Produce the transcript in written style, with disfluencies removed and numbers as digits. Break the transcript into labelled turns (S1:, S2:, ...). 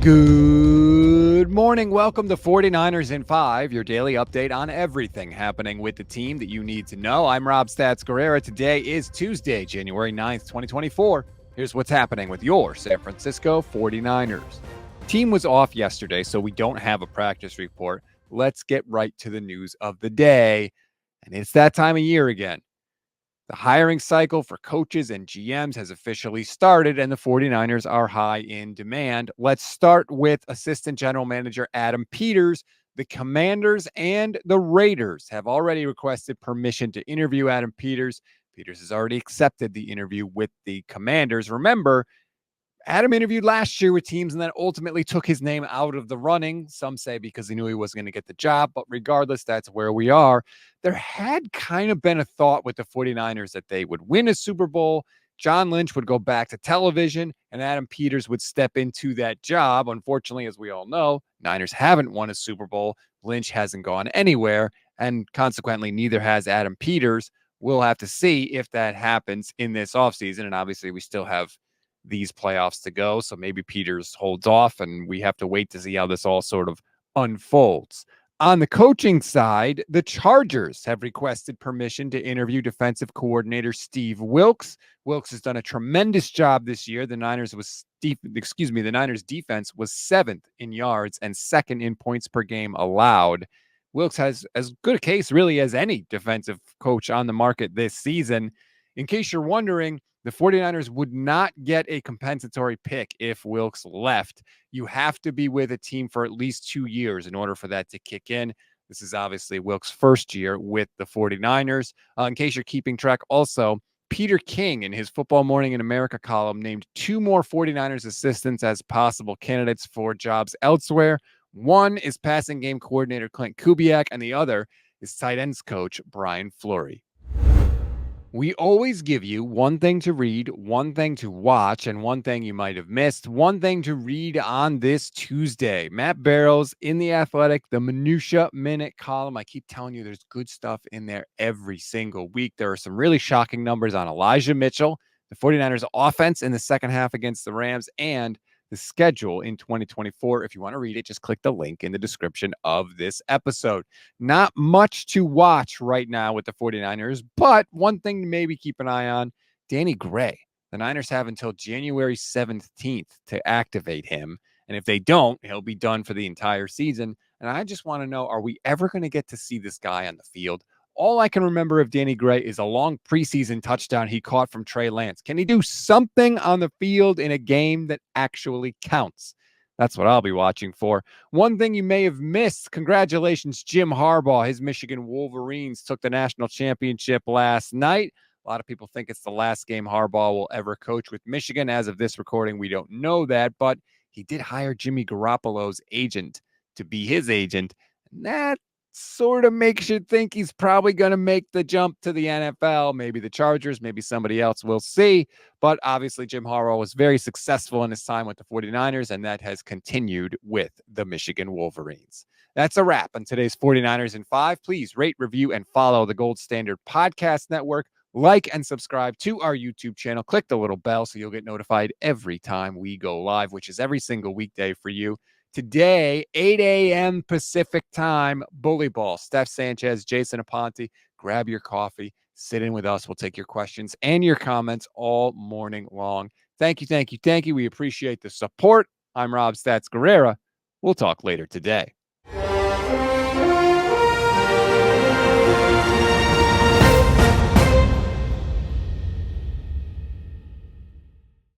S1: Good morning. Welcome to 49ers in 5, your daily update on everything happening with the team that you need to know. I'm Rob Stats Guerrera. Today is Tuesday, January 9th, 2024. Here's what's happening with your San Francisco 49ers. Team was off yesterday, so we don't have a practice report. Let's get right to the news of the day. And it's that time of year again. The hiring cycle for coaches and GMs has officially started, and the 49ers are high in demand. Let's start with Assistant General Manager Adam Peters. The Commanders and the Raiders have already requested permission to interview Adam Peters. Peters has already accepted the interview with the Commanders. Remember, Adam interviewed last year with teams and then ultimately took his name out of the running. Some say because he knew he wasn't going to get the job, but regardless, that's where we are. There had kind of been a thought with the 49ers that they would win a Super Bowl. John Lynch would go back to television and Adam Peters would step into that job. Unfortunately, as we all know, Niners haven't won a Super Bowl. Lynch hasn't gone anywhere, and consequently, neither has Adam Peters. We'll have to see if that happens in this offseason. And obviously, we still have these playoffs to go. So maybe Peters holds off and we have to wait to see how this all sort of unfolds. On the coaching side, the Chargers have requested permission to interview defensive coordinator Steve Wilks. Wilks has done a tremendous job this year. The Niners defense was 7th in yards and 2nd in points per game allowed. Wilks has as good a case really as any defensive coach on the market this season. In case you're wondering, the 49ers would not get a compensatory pick if Wilks left. You have to be with a team for at least 2 years in order for that to kick in. This is obviously Wilks' first year with the 49ers. In case you're keeping track, also, Peter King in his Football Morning in America column named 2 more 49ers assistants as possible candidates for jobs elsewhere. One is passing game coordinator Clint Kubiak, and the other is tight ends coach Brian Fleury. We always give you one thing to read, one thing to watch, and one thing you might have missed. One thing to read on this Tuesday. Matt Barrows in The Athletic, the Minutia Minute column. I keep telling you there's good stuff in there every single week. There are some really shocking numbers on Elijah Mitchell, the 49ers offense in the second half against the Rams, and the schedule in 2024. If you want to read it, just click the link in the description of this episode. Not much to watch right now with the 49ers, but one thing to maybe keep an eye on, Danny Gray. The Niners have until January 17th to activate him. And if they don't, he'll be done for the entire season. And I just want to know, are we ever going to get to see this guy on the field? All I can remember of Danny Gray is a long preseason touchdown he caught from Trey Lance. Can he do something on the field in a game that actually counts? That's what I'll be watching for. One thing you may have missed, congratulations, Jim Harbaugh. His Michigan Wolverines took the national championship last night. A lot of people think it's the last game Harbaugh will ever coach with Michigan. As of this recording, we don't know that, but he did hire Jimmy Garoppolo's agent to be his agent. And that sort of makes you think he's probably going to make the jump to the NFL. Maybe the Chargers, maybe somebody else. We'll see. But obviously, Jim Harbaugh was very successful in his time with the 49ers, and that has continued with the Michigan Wolverines. That's a wrap on today's 49ers in 5. Please rate, review, and follow the Gold Standard Podcast Network. Like and subscribe to our YouTube channel. Click the little bell so you'll get notified every time we go live, which is every single weekday for you. Today, 8 a.m. Pacific time, Bully Ball. Steph Sanchez, Jason Aponte, grab your coffee, sit in with us. We'll take your questions and your comments all morning long. Thank you, thank you, thank you. We appreciate the support. I'm Rob Stats Guerrera. We'll talk later today.